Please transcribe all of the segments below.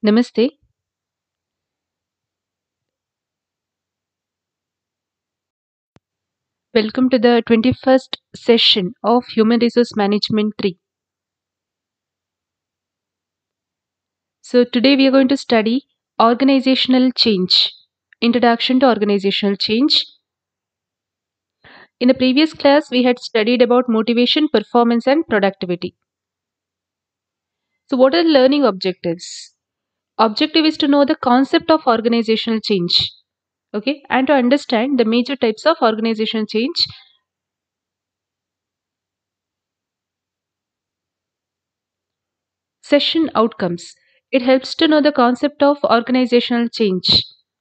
Namaste. Welcome to the 21st session of Human Resource Management 3. So, today we are going to study organizational change. Introduction to organizational change. In the previous class, we had studied about motivation, performance, and productivity. So, what are the learning objectives? Objective is to know the concept of organizational change. Okay, and to understand the major types of organizational change. Session outcomes. It helps to know the concept of organizational change.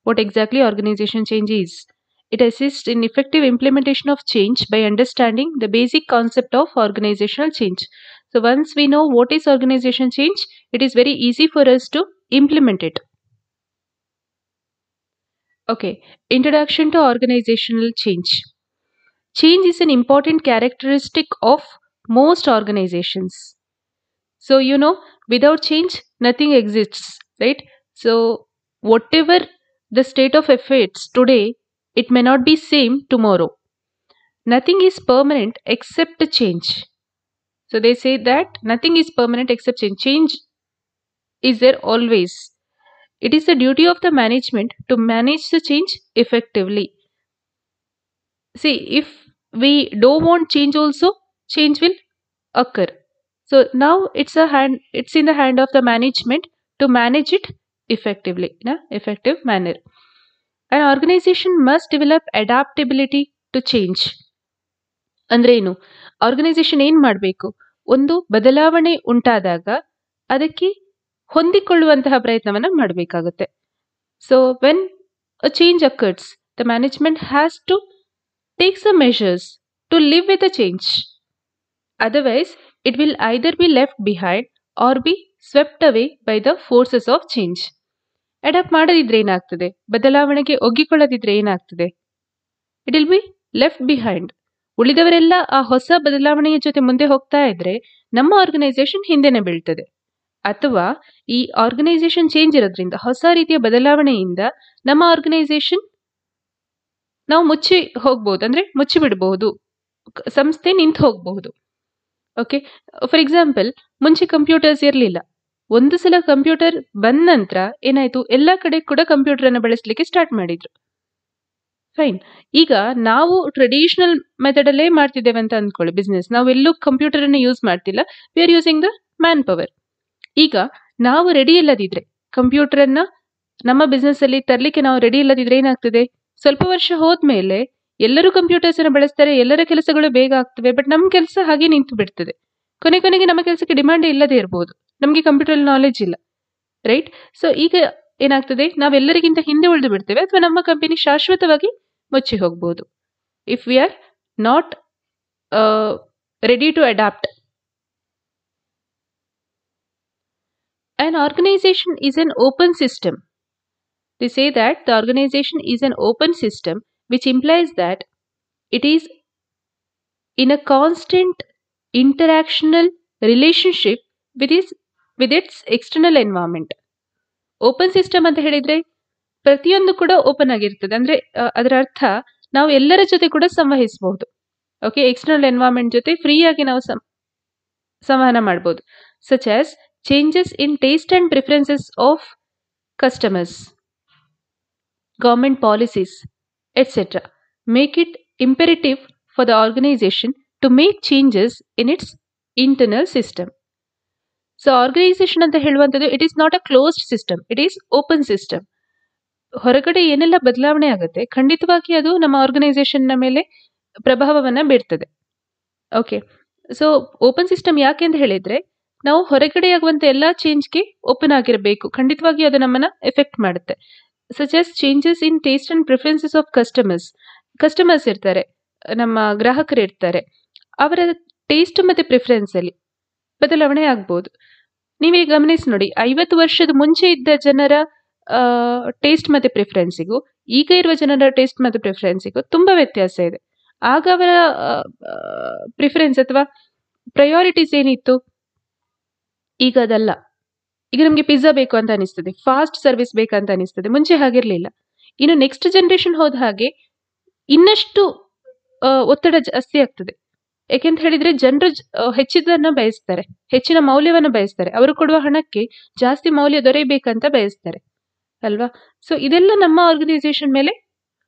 What exactly organization change is. It assists in effective implementation of change by understanding the basic concept of organizational change. So once we know what is organization change, it is very easy for us to implement it. Okay, introduction to organizational change. Change is an important characteristic of most organizations. So, without change, nothing exists, right? So, whatever the state of affairs today, it may not be same tomorrow. Nothing is permanent except the change. So, they say that nothing is permanent except change. Change is there always. It is the duty of the management to manage the change effectively. See, if we don't want change also, change will occur. So now it's in the hand of the management to manage it effectively in a effective manner. An organization must develop adaptability to change. ಅಂದ್ರೆ ಏನು? Organisation ಏನ್ ಮಾಡಬೇಕು? ಒಂದು ಬದಲಾವಣೆ ಉಂಟಾದಾಗ ಅದಕ್ಕೆ ಹೊಂದಿಕೊಳ್ಳುವಂತಹ ಪ್ರಯತ್ನವನ್ನ ಮಾಡಬೇಕಾಗುತ್ತೆ. So when a change occurs, the management has to take some measures to live with the change. Otherwise, it will either be left behind or be swept away by the forces of change. Adapt ಮಾಡದಿದ್ರೆ ಏನಾಗ್ತದೆ? ಬದಲಾವಣೆಗೆ ಒಗ್ಗಿಕೊಳ್ಳದಿದ್ರೆ ಏನಾಗ್ತದೆ? It will be left behind. ಉಳಿದವರೆಲ್ಲ ಆ ಹೊಸ ಬದಲಾವಣೆಯ ಜೊತೆ ಮುಂದೆ ಹೋಗ್ತಾ ಇದ್ರೆ ನಮ್ಮ ಆರ್ಗನೈಸೇಷನ್ ಹಿಂದೆನೆ ಬೀಳ್ತದೆ. ಅಥವಾ ಈ ಆರ್ಗನೈಸೇಷನ್ ಚೇಂಜ್ ಇರೋದ್ರಿಂದ ಹೊಸ ರೀತಿಯ ಬದಲಾವಣೆಯಿಂದ ನಮ್ಮ ಆರ್ಗನೈಸೇಷನ್ ನಾವು ಮುಚ್ಚಿ ಹೋಗ್ಬಹುದು, ಅಂದ್ರೆ ಮುಚ್ಚಿ ಬಿಡಬಹುದು, ಸಂಸ್ಥೆ ನಿಂತು ಹೋಗಬಹುದು. ಓಕೆ, ಫಾರ್ ಎಕ್ಸಾಂಪಲ್ ಮುಂಚೆ ಕಂಪ್ಯೂಟರ್ಸ್ ಇರಲಿಲ್ಲ. ಒಂದು ಸಲ ಕಂಪ್ಯೂಟರ್ ಬಂದ ನಂತರ ಏನಾಯ್ತು, ಎಲ್ಲ ಕಡೆ ಕೂಡ ಕಂಪ್ಯೂಟರ್ ಅನ್ನು ಬಳಸಲಿಕ್ಕೆ ಸ್ಟಾರ್ಟ್ ಮಾಡಿದ್ರು. ಫೈನ್. ಈಗ ನಾವು ಟ್ರೆಡಿಷನಲ್ ಮೆಥಡ್ ಅಲ್ಲೇ ಮಾಡ್ತಿದ್ದೇವೆ ಅಂತ ಅಂದ್ಕೊಳ್ಳಿ ಬಿಸ್ನೆಸ್. ನಾವು ಎಲ್ಲೂ ಕಂಪ್ಯೂಟರ್ ಅನ್ನು ಯೂಸ್ ಮಾಡ್ತಿಲ್ಲ, we are using the man power. ಈಗ ನಾವು ರೆಡಿ ಇಲ್ಲದಿದ್ರೆ ಕಂಪ್ಯೂಟರ್ ಅನ್ನ ನಮ್ಮ ಬಿಸ್ನೆಸ್ ಅಲ್ಲಿ ತರಲಿಕ್ಕೆ ನಾವು ರೆಡಿ ಇಲ್ಲದಿದ್ರೆ ಏನಾಗ್ತದೆ? ಸ್ವಲ್ಪ ವರ್ಷ ಹೋದ್ಮೇಲೆ ಎಲ್ಲರೂ ಕಂಪ್ಯೂಟರ್ಸ್ ಅನ್ನು ಬಳಸ್ತಾರೆ, ಎಲ್ಲರ ಕೆಲಸಗಳು ಬೇಗ ಆಗ್ತವೆ, ಬಟ್ ನಮ್ಮ ಕೆಲಸ ಹಾಗೆ ನಿಂತು ಬಿಡ್ತದೆ. ಕೊನೆಗೆ ನಮ್ಮ ಕೆಲಸಕ್ಕೆ ಡಿಮಾಂಡ್ ಇಲ್ಲದೆ ಇರಬಹುದು, ನಮಗೆ ಕಂಪ್ಯೂಟರ್ ನಾಲೆಜ್ ಇಲ್ಲ, ರೈಟ್? ಸೊ ಈಗ ಏನಾಗ್ತದೆ, ನಾವೆಲ್ಲರಿಗಿಂತ ಹಿಂದೆ ಉಳಿದು ಬಿಡ್ತೇವೆ, ಅಥವಾ ನಮ್ಮ ಕಂಪನಿ ಶಾಶ್ವತವಾಗಿ ಮುಚ್ಚಿ ಹೋಗಬಹುದು if we are not ready to adapt. An organization is an open system. They say that the organization is an open system, which implies that it is in a constant interactional relationship with its external environment. Open system ಅಂತ ಹೇಳಿದ್ರೆ ಪ್ರತಿಯೊಂದು ಕೂಡ open ಆಗಿರ್ತದೆ. ಅಂದ್ರೆ ಅದರ ಅರ್ಥ ನಾವು ಎಲ್ಲರ ಜೊತೆ ಕೂಡ ಸಂವಹಿಸಬಹುದು. ಓಕೆ, ಎಕ್ಸ್ಟರ್ನಲ್ ಎನ್ವೈರನ್ಮೆಂಟ್ ಜೊತೆ ಫ್ರೀ ಆಗಿ ನಾವು ಸಂವಹನ ಮಾಡಬಹುದು. Such as changes in taste and preferences of customers, government policies, etc. make it imperative for the organization to make changes in its internal system. So organisation ಅಂತ ಹೇಳುವಂಥದ್ದು it is not a closed system, it is open system. ಹೊರಗಡೆ ಏನೆಲ್ಲ ಬದಲಾವಣೆ ಆಗುತ್ತೆ ಖಂಡಿತವಾಗಿ ಅದು ನಮ್ಮ ಆರ್ಗನೈಸೇಷನ್ನ ಮೇಲೆ ಪ್ರಭಾವವನ್ನ ಬೀರ್ತದೆ. ಓಕೆ, ಸೊ ಓಪನ್ ಸಿಸ್ಟಮ್ ಯಾಕೆ ಅಂತ ಹೇಳಿದ್ರೆ ನಾವು ಹೊರಗಡೆ ಆಗುವಂತ ಎಲ್ಲಾ ಚೇಂಜ್ಗೆ ಓಪನ್ ಆಗಿರಬೇಕು, ಖಂಡಿತವಾಗಿ ಅದು ನಮ್ಮನ್ನ ಎಫೆಕ್ಟ್ ಮಾಡುತ್ತೆ. Such as changes in taste and preferences of customers ಇರ್ತಾರೆ, ನಮ್ಮ ಗ್ರಾಹಕರು ಇರ್ತಾರೆ, ಅವರ ಟೇಸ್ಟ್ ಮತ್ತೆ ಪ್ರಿಫರೆನ್ಸ್ ಅಲ್ಲಿ ಬದಲಾವಣೆ ಆಗ್ಬೋದು. ನೀವೇ ಗಮನಿಸಿ ನೋಡಿ, 50 ವರ್ಷದ ಮುಂಚೆ ಇದ್ದ ಜನರ ಟೇಸ್ಟ್ ಮತ್ತೆ ಪ್ರಿಫರೆನ್ಸಿಗೂ ಈಗ ಇರುವ ಜನರ ಟೇಸ್ಟ್ ಮತ್ತೆ ಪ್ರಿಫರೆನ್ಸಿಗೂ ತುಂಬಾ ವ್ಯತ್ಯಾಸ ಇದೆ. ಆಗ ಅವರ ಪ್ರಿಫರೆನ್ಸ್ ಅಥವಾ ಪ್ರಯಾರಿಟೀಸ್ ಏನಿತ್ತು, ಈಗ ಅದಲ್ಲ. ಈಗ ನಮಗೆ ಪಿಜ್ಜಾ ಬೇಕು ಅಂತ ಅನಿಸ್ತದೆ, ಫಾಸ್ಟ್ ಸರ್ವಿಸ್ ಬೇಕಂತ ಅನಿಸ್ತದೆ. ಮುಂಚೆ ಹಾಗಿರ್ಲಿಲ್ಲ. ಇನ್ನು ನೆಕ್ಸ್ಟ್ ಜನರೇಷನ್ ಹೋದ ಹಾಗೆ ಇನ್ನಷ್ಟು ಒತ್ತಡ ಜಾಸ್ತಿ ಆಗ್ತದೆ. ಯಾಕೆಂತ ಹೇಳಿದ್ರೆ ಜನರು ಹೆಚ್ಚಿದನ್ನ ಬಯಸ್ತಾರೆ, ಹೆಚ್ಚಿನ ಮೌಲ್ಯವನ್ನು ಬಯಸ್ತಾರೆ. ಅವರು ಕೊಡುವ ಹಣಕ್ಕೆ ಜಾಸ್ತಿ ಮೌಲ್ಯ ದೊರೆಯಬೇಕಂತ ಬಯಸ್ತಾರೆ ಅಲ್ವಾ? ಸೊ ಇದೆಲ್ಲ ನಮ್ಮ ಆರ್ಗನೈಸೇಷನ್ ಮೇಲೆ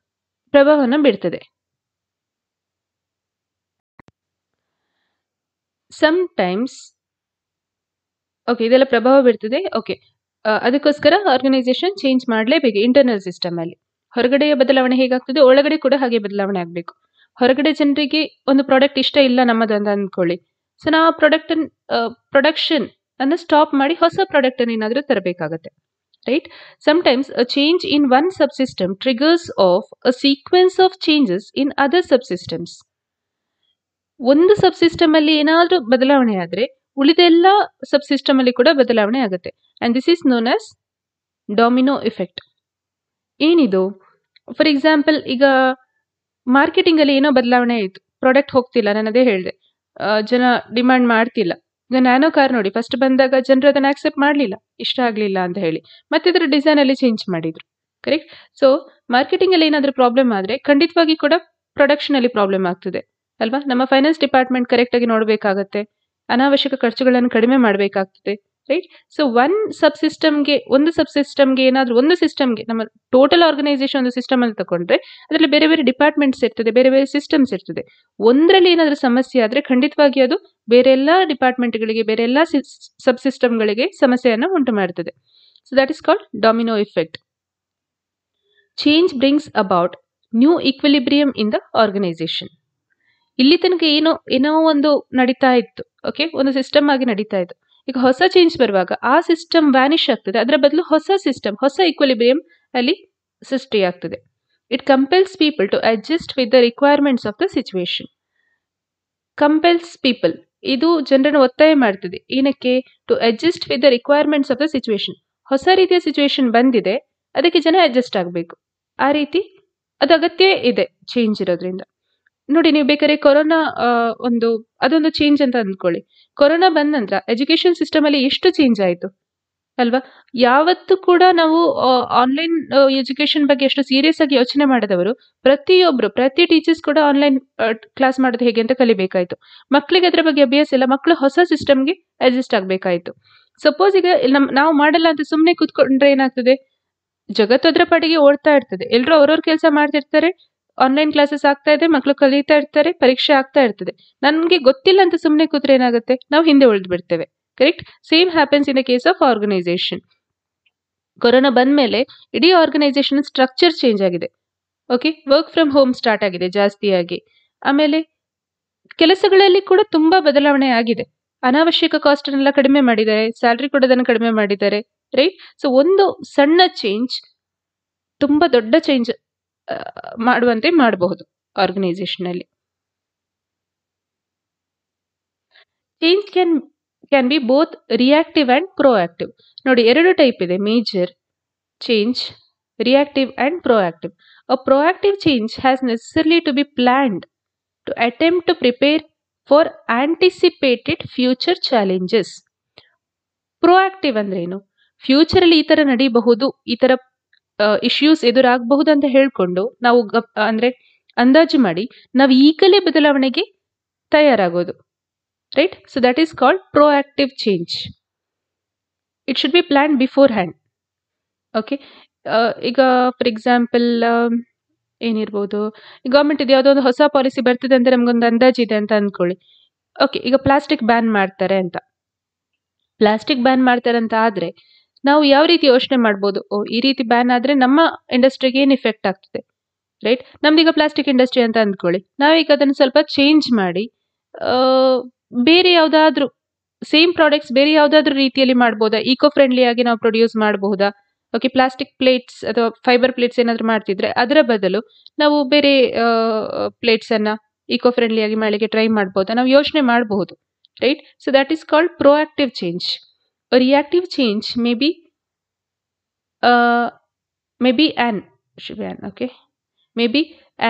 ಪ್ರಭಾವವನ್ನು ಬೀರ್ತದೆ. ಸಮ್ಟೈಮ್ಸ್ ಓಕೆ, ಇದೆಲ್ಲ ಪ್ರಭಾವ ಬೀರ್ತದೆ. ಓಕೆ, ಅದಕ್ಕೋಸ್ಕರ ಆರ್ಗನೈಸೇಷನ್ ಚೇಂಜ್ ಮಾಡಲೇಬೇಕು. ಇಂಟರ್ನಲ್ ಸಿಸ್ಟಮ್ ಅಲ್ಲಿ ಹೊರಗಡೆಯ ಬದಲಾವಣೆ ಹೇಗಾಗ್ತದೆ, ಒಳಗಡೆ ಕೂಡ ಹಾಗೆ ಬದಲಾವಣೆ ಆಗಬೇಕು. ಹೊರಗಡೆ ಜನರಿಗೆ ಒಂದು ಪ್ರಾಡಕ್ಟ್ ಇಷ್ಟ ಇಲ್ಲ ನಮ್ಮದು ಅಂತ ಅಂದ್ಕೊಳ್ಳಿ. ಸೊ ನಾವು ಪ್ರೊಡಕ್ಷನ್ ಅನ್ನು ಸ್ಟಾಪ್ ಮಾಡಿ ಹೊಸ ಪ್ರಾಡಕ್ಟ್ ಅನ್ನು ಏನಾದರೂ ತರಬೇಕಾಗತ್ತೆ, right? Sometimes a change in one subsystem triggers off a sequence of changes in other subsystems. ಒಂದು ಸಬ್ಸಿಸ್ಟಮ್ ಅಲ್ಲಿ ಏನಾದ್ರೂ ಬದಲಾವಣೆ ಆದ್ರೆ ಉಳಿದೆಲ್ಲ ಸಬ್ಸಿಸ್ಟಮ್ ಅಲ್ಲಿ ಕೂಡ ಬದಲಾವಣೆ ಆಗುತ್ತೆ. And this is known as domino effect. ಏನಿದು? ಫಾರ್ ಎಕ್ಸಾಂಪಲ್, ಈಗ ಮಾರ್ಕೆಟಿಂಗ್ ಅಲ್ಲಿ ಏನೋ ಬದಲಾವಣೆ ಆಯಿತು, ಪ್ರಾಡಕ್ಟ್ ಹೋಗ್ತಿಲ್ಲ, ನಾನು ಅದೇ ಹೇಳಿದೆ, ಜನ ಡಿಮಾಂಡ್ ಮಾಡ್ತಿಲ್ಲ. ಈಗ ನ್ಯಾನೋ ಕಾರ್ ನೋಡಿ, ಫಸ್ಟ್ ಬಂದಾಗ ಜನರು ಅದನ್ನ ಆಕ್ಸೆಪ್ಟ್ ಮಾಡಲಿಲ್ಲ, ಇಷ್ಟ ಆಗಲಿಲ್ಲ ಅಂತ ಹೇಳಿ, ಮತ್ತೆ ಅದರ ಡಿಸೈನ್ ಅಲ್ಲಿ ಚೇಂಜ್ ಮಾಡಿದ್ರು, ಕರೆಕ್ಟ್? ಸೊ ಮಾರ್ಕೆಟಿಂಗ್ ಅಲ್ಲಿ ಏನಾದರೂ ಪ್ರಾಬ್ಲಮ್ ಆದ್ರೆ ಖಂಡಿತವಾಗಿ ಕೂಡ ಪ್ರೊಡಕ್ಷನ್ ಅಲ್ಲಿ ಪ್ರಾಬ್ಲಮ್ ಆಗ್ತದೆ ಅಲ್ವಾ? ನಮ್ಮ ಫೈನಾನ್ಸ್ ಡಿಪಾರ್ಟ್ಮೆಂಟ್ ಕರೆಕ್ಟ್ ಆಗಿ ನೋಡಬೇಕಾಗತ್ತೆ, ಅನಾವಶ್ಯಕ ಖರ್ಚುಗಳನ್ನು ಕಡಿಮೆ ಮಾಡಬೇಕಾಗ್ತದೆ, ರೈಟ್? ಸೊ ಒಂದು ಸಬ್ಸಿಸ್ಟಮ್ಗೆ ಏನಾದರೂ ಒಂದು ಸಿಸ್ಟಮ್ಗೆ, ನಮ್ಮ ಟೋಟಲ್ ಆರ್ಗನೈಸೇಷನ್ ಒಂದು ಸಿಸ್ಟಮ್ ಅಂತ ತಗೊಂಡ್ರೆ ಅದರಲ್ಲಿ ಬೇರೆ ಬೇರೆ ಡಿಪಾರ್ಟ್ಮೆಂಟ್ಸ್ ಇರ್ತದೆ, ಬೇರೆ ಬೇರೆ ಸಿಸ್ಟಮ್ಸ್ ಇರ್ತದೆ. ಒಂದರಲ್ಲಿ ಏನಾದರೂ ಸಮಸ್ಯೆ ಆದರೆ ಖಂಡಿತವಾಗಿ ಅದು ಬೇರೆ ಎಲ್ಲ ಡಿಪಾರ್ಟ್ಮೆಂಟ್ಗಳಿಗೆ, ಬೇರೆ ಎಲ್ಲ ಸಬ್ಸಿಸ್ಟಮ್ಗಳಿಗೆ ಸಮಸ್ಯೆಯನ್ನು ಉಂಟು ಮಾಡ್ತದೆ. So that is called domino effect. Change brings about new equilibrium in the organisation. ಇಲ್ಲಿ ತನಕ ಏನೋ ಒಂದು ನಡೀತಾ ಇತ್ತು, ಓಕೆ, ಒಂದು ಸಿಸ್ಟಮ್ ಆಗಿ ನಡೀತಾ ಇತ್ತು. ಈಗ ಹೊಸ ಚೇಂಜ್ ಬರುವಾಗ ಆ ಸಿಸ್ಟಮ್ ವ್ಯಾನಿಷ್ ಆಗ್ತದೆ, ಅದರ ಬದಲು ಹೊಸ ಸಿಸ್ಟಮ್, ಹೊಸ ಈಕ್ವಿಲಿಬ್ರಿಯಂ ಅಲ್ಲಿ ಸೃಷ್ಟಿಯಾಗ್ತದೆ. It compels people to adjust with the requirements of the situation. Compels people, ಇದು ಜನರನ್ನು ಒತ್ತಾಯ ಮಾಡ್ತದೆ. ಏನಕ್ಕೆ? To adjust with the requirements of the situation. ಹೊಸ ರೀತಿಯ ಸಿಚುವೇಶನ್ ಬಂದಿದೆ, ಅದಕ್ಕೆ ಜನ ಅಡ್ಜಸ್ಟ್ ಆಗಬೇಕು. ಆ ರೀತಿ ಅದು ಅಗತ್ಯ ಇದೆ ಚೇಂಜ್ ಇರೋದ್ರಿಂದ. ನೋಡಿ, ನೀವು ಬೇಕಾದ್ರೆ ಕೊರೋನಾ ಅದೊಂದು ಚೇಂಜ್ ಅಂತ ಅಂದ್ಕೊಳ್ಳಿ. ಕೊರೋನಾ ಬಂದ ನಂತರ ಎಜುಕೇಶನ್ ಸಿಸ್ಟಮ್ ಅಲ್ಲಿ ಎಷ್ಟು ಚೇಂಜ್ ಆಯಿತು ಅಲ್ವಾ? ಯಾವತ್ತೂ ಕೂಡ ನಾವು ಆನ್ಲೈನ್ ಎಜುಕೇಶನ್ ಬಗ್ಗೆ ಎಷ್ಟು ಸೀರಿಯಸ್ ಆಗಿ ಯೋಚನೆ ಮಾಡಿದವರು ಪ್ರತಿ ಟೀಚರ್ಸ್ ಕೂಡ ಆನ್ಲೈನ್ ಕ್ಲಾಸ್ ಮಾಡೋದು ಹೇಗೆ ಅಂತ ಕಲಿಬೇಕಾಯ್ತು. ಮಕ್ಕಳಿಗೆ ಅದರ ಬಗ್ಗೆ ಅಭ್ಯಾಸ ಇಲ್ಲ, ಮಕ್ಕಳು ಹೊಸ ಸಿಸ್ಟಮ್ಗೆ ಅಡ್ಜಸ್ಟ್ ಆಗಬೇಕಾಯ್ತು. ಸಪೋಸ್ ಈಗ ನಾವು ಮಾಡಲ್ಲ ಅಂತ ಸುಮ್ಮನೆ ಕೂತ್ಕೊಂಡ್ರೆ ಏನಾಗ್ತದೆ? ಜಗತ್ತು ಅದರ ಪಾಡಿಗೆ ಓಡ್ತಾ ಇರ್ತದೆ, ಎಲ್ಲರೂ ಅವ್ರವ್ರ ಕೆಲಸ ಮಾಡ್ತಿರ್ತಾರೆ, ಆನ್ಲೈನ್ ಕ್ಲಾಸಸ್ ಆಗ್ತಾ ಇದೆ, ಮಕ್ಕಳು ಕಲಿತಾ ಇರ್ತಾರೆ, ಪರೀಕ್ಷೆ ಆಗ್ತಾ ಇರ್ತದೆ. ನನ್ಗೆ ಗೊತ್ತಿಲ್ಲ ಅಂತ ಸುಮ್ಮನೆ ಕೂತ್ರೆ ಏನಾಗುತ್ತೆ? ನಾವು ಹಿಂದೆ ಉಳಿದು ಬಿಡ್ತೇವೆ, correct? Same happens in the case of organisation. Corona ಬಂದ್ಮೇಲೆ ಇಡೀ ಆರ್ಗನೈಸೇಷನ್ ಸ್ಟ್ರಕ್ಚರ್ ಚೇಂಜ್ ಆಗಿದೆ, okay. Work from home start ಆಗಿದೆ ಜಾಸ್ತಿಯಾಗಿ. ಆಮೇಲೆ ಕೆಲಸಗಳಲ್ಲಿ ಕೂಡ ತುಂಬಾ ಬದಲಾವಣೆ ಆಗಿದೆ. ಅನಾವಶ್ಯಕ ಕಾಸ್ಟ್ ಅನ್ನೆಲ್ಲ ಕಡಿಮೆ ಮಾಡಿದ್ದಾರೆ, ಸ್ಯಾಲ್ರಿ ಕೊಡೋದನ್ನು ಕಡಿಮೆ ಮಾಡಿದ್ದಾರೆ, ರೈಟ್? ಸೊ ಒಂದು ಸಣ್ಣ ಚೇಂಜ್ ತುಂಬಾ ದೊಡ್ಡ ಚೇಂಜ್ ಮಾಡುವಂತೆ ಮಾಡಬಹುದು ಆರ್ಗನೈಸೇಷನ್ ಅಲ್ಲಿ. Change can be both reactive and proactive. ನೋಡಿ, ಎರಡು ಟೈಪ್ ಇದೆ major change, reactive and proactive. A proactive change has necessarily to be planned to attempt to prepare for anticipated future challenges. Proactive ಅಂದ್ರೆ ಏನು? Future ಅಲ್ಲಿ ಈ ತರ ನಡೀಬಹುದು, ಈ ತರ ಇಶ್ಯೂಸ್ ಎದುರಾಗಬಹುದು ಅಂತ ಹೇಳ್ಕೊಂಡು ನಾವು ಅಂದ್ರೆ ಅಂದಾಜು ಮಾಡಿ ನಾವು ಈಗಲೇ ಬದಲಾವಣೆಗೆ ತಯಾರಾಗೋದು, right? So that is called proactive change. It should be plan beforehand, okay. ಈಗ ಫಾರ್ ಎಕ್ಸಾಂಪಲ್ ಏನಿರ್ಬೋದು, ಗೌರ್ಮೆಂಟ್ ಇದು ಯಾವುದೋ ಒಂದು ಹೊಸ ಪಾಲಿಸಿ ಬರ್ತದೆ ಅಂತ ನಮ್ಗೊಂದು ಅಂದಾಜಿದೆ ಅಂತ ಅಂದ್ಕೊಳ್ಳಿ. ಓಕೆ, ಈಗ ಪ್ಲಾಸ್ಟಿಕ್ ಬ್ಯಾನ್ ಮಾಡ್ತಾರೆ ಅಂತ ಆದ್ರೆ ನಾವು ಯಾವ ರೀತಿ ಯೋಚನೆ ಮಾಡ್ಬೋದು? ಈ ರೀತಿ ಬ್ಯಾನ್ ಆದ್ರೆ ನಮ್ಮ ಇಂಡಸ್ಟ್ರಿಗೆ ಏನು ಇಫೆಕ್ಟ್ ಆಗ್ತದೆ, ರೈಟ್? ನಮ್ದೀಗ ಪ್ಲಾಸ್ಟಿಕ್ ಇಂಡಸ್ಟ್ರಿ ಅಂತ ಅಂದ್ಕೊಳ್ಳಿ, ನಾವೀಗ ಅದನ್ನು ಸ್ವಲ್ಪ ಚೇಂಜ್ ಮಾಡಿ ಬೇರೆ ಯಾವುದಾದ್ರೂ ಸೇಮ್ ಪ್ರಾಡಕ್ಟ್ಸ್ ಬೇರೆ ಯಾವುದಾದ್ರೂ ರೀತಿಯಲ್ಲಿ ಮಾಡ್ಬೋದಾ? ಈಕೋ ಫ್ರೆಂಡ್ಲಿ ಆಗಿ ನಾವು ಪ್ರೊಡ್ಯೂಸ್ ಮಾಡಬಹುದಾ? ಓಕೆ, ಪ್ಲಾಸ್ಟಿಕ್ ಪ್ಲೇಟ್ಸ್ ಅಥವಾ ಫೈಬರ್ ಪ್ಲೇಟ್ಸ್ ಏನಾದರೂ ಮಾಡ್ತಿದ್ರೆ ಅದರ ಬದಲು ನಾವು ಬೇರೆ ಪ್ಲೇಟ್ಸ್ ಅನ್ನ ಈಕೋ ಫ್ರೆಂಡ್ಲಿ ಆಗಿ ಮಾಡಲಿಕ್ಕೆ ಟ್ರೈ ಮಾಡ್ಬೋದಾ? ನಾವು ಯೋಚನೆ ಮಾಡಬಹುದು, right? So that is called proactive change. A reactive change may be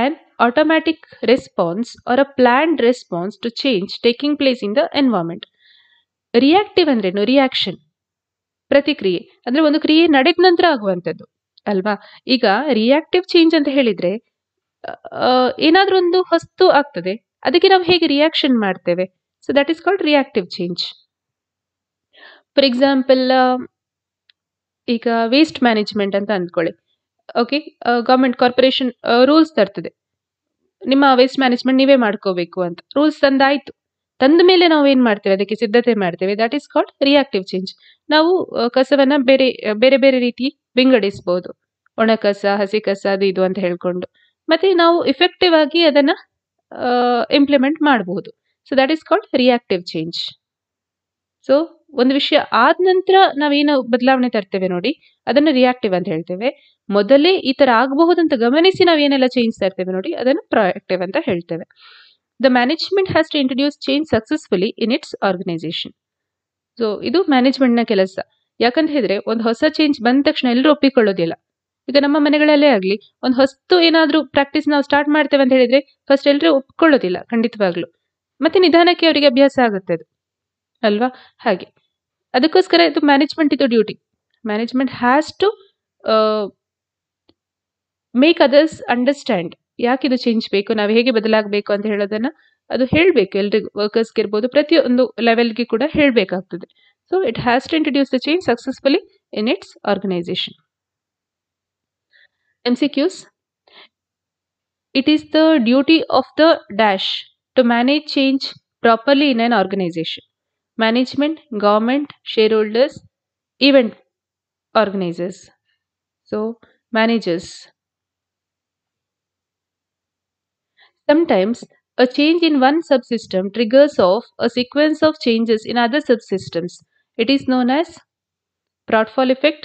an automatic response or a planned response to change taking place in the environment. Reactive ಅಂದ್ರೇನು? Reaction. ಪ್ರತಿಕ್ರಿಯೆ ಅಂದ್ರೆ ಒಂದು ಕ್ರಿಯೆ ನಡೆದ ನಂತರ ಆಗುವಂಥದ್ದು ಅಲ್ವಾ. ಈಗ ರಿಯಾಕ್ಟಿವ್ ಚೇಂಜ್ ಅಂತ ಹೇಳಿದ್ರೆ ಏನಾದ್ರೂ ಒಂದು ವಸ್ತು ಆಗ್ತದೆ, ಅದಕ್ಕೆ ನಾವು ಹೇಗೆ ರಿಯಾಕ್ಷನ್ ಮಾಡ್ತೇವೆ. So that is called reactive change. For example, ಈಗ ವೇಸ್ಟ್ ಮ್ಯಾನೇಜ್ಮೆಂಟ್ ಅಂತ ಅಂದ್ಕೊಳ್ಳಿ. ಓಕೆ, ಗವರ್ಮೆಂಟ್ ಕಾರ್ಪೊರೇಷನ್ ರೂಲ್ಸ್ ತರ್ತದೆ, ನಿಮ್ಮ ವೇಸ್ಟ್ ಮ್ಯಾನೇಜ್ಮೆಂಟ್ ನೀವೇ ಮಾಡ್ಕೋಬೇಕು ಅಂತ. ರೂಲ್ಸ್ ತಂದಾಯ್ತು, ತಂದ ಮೇಲೆ ನಾವು ಏನ್ ಮಾಡ್ತೇವೆ, ಅದಕ್ಕೆ ಸಿದ್ಧತೆ ಮಾಡ್ತೇವೆ. That is called reactive change. ನಾವು ಕಸವನ್ನ ಬೇರೆ ಬೇರೆ ರೀತಿ ವಿಂಗಡಿಸಬಹುದು, ಒಣ ಕಸ, ಹಸಿ ಕಸ, ಅದು ಇದು ಅಂತ ಹೇಳ್ಕೊಂಡು. ಮತ್ತೆ ನಾವು ಇಫೆಕ್ಟಿವ್ ಆಗಿ ಅದನ್ನ ಇಂಪ್ಲಿಮೆಂಟ್ ಮಾಡಬಹುದು. So that is called reactive change. So ಒಂದು ವಿಷಯ ಆದ ನಂತರ ನಾವೇನು ಬದಲಾವಣೆ ತರ್ತೇವೆ ನೋಡಿ, ಅದನ್ನ ರಿಯಾಕ್ಟಿವ್ ಅಂತ ಹೇಳ್ತೇವೆ. ಮೊದಲೇ ಈ ತರ ಆಗಬಹುದಂತ ಗಮನಿಸಿ ನಾವೇನೆಲ್ಲ ಚೇಂಜ್ ತರ್ತೇವೆ ನೋಡಿ, ಅದನ್ನು ಪ್ರೊಯಾಕ್ಟಿವ್ ಅಂತ ಹೇಳ್ತೇವೆ. The management has to introduce change successfully in its organisation. So ಇದು ಮ್ಯಾನೇಜ್ಮೆಂಟ್ನ ಕೆಲಸ. ಯಾಕಂತ ಹೇಳಿದ್ರೆ ಒಂದು ಹೊಸ ಚೇಂಜ್ ಬಂದ ತಕ್ಷಣ ಎಲ್ಲರೂ ಒಪ್ಪಿಕೊಳ್ಳೋದಿಲ್ಲ. ಈಗ ನಮ್ಮ ಮನೆಗಳಲ್ಲೇ ಆಗ್ಲಿ, ಒಂದು ಹೊಸ್ತು ಏನಾದ್ರೂ ಪ್ರಾಕ್ಟೀಸ್ ನಾವು ಸ್ಟಾರ್ಟ್ ಮಾಡ್ತೇವೆ ಅಂತ ಹೇಳಿದ್ರೆ ಫಸ್ಟ್ ಎಲ್ಲರೂ ಒಪ್ಕೊಳ್ಳೋದಿಲ್ಲ ಖಂಡಿತವಾಗ್ಲು. ಮತ್ತೆ ನಿಧಾನಕ್ಕೆ ಅವರಿಗೆ ಅಭ್ಯಾಸ ಆಗುತ್ತೆ ಅದು, ಅಲ್ವಾ. ಹಾಗೆ ಅದಕ್ಕೋಸ್ಕರ ಇದು ಮ್ಯಾನೇಜ್ಮೆಂಟ್ ಇದು duty. Management has to make others understand ಯಾಕೆ ಇದು ಚೇಂಜ್ ಬೇಕು, ನಾವು ಹೇಗೆ ಬದಲಾಗಬೇಕು ಅಂತ ಹೇಳೋದನ್ನ ಅದು ಹೇಳಬೇಕು ಎಲ್ರಿಗೂ, ವರ್ಕರ್ಸ್ಗೆ ಇರ್ಬೋದು, ಪ್ರತಿಯೊಂದು ಲೆವೆಲ್ಗೆ ಕೂಡ ಹೇಳಬೇಕಾಗ್ತದೆ. So it has to introduce the change successfully in its organisation. MCQs. It is the duty of the dash to manage change properly in an organization. Management, government, shareholders, event organizers. So managers. Sometimes a change in one subsystem triggers off a sequence of changes in other subsystems. It is known as Pratfall effect,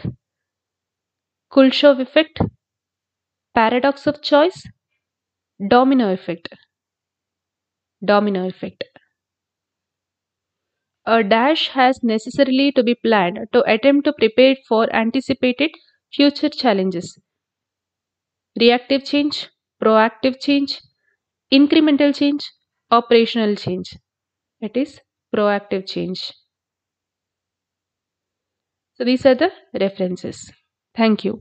Kuleshov effect, paradox of choice, domino effect. Domino effect. A dash has necessarily to be planned to attempt to prepare for anticipated future challenges. Reactive change, proactive change, incremental change, operational change. It is proactive change. So these are the references. Thank you.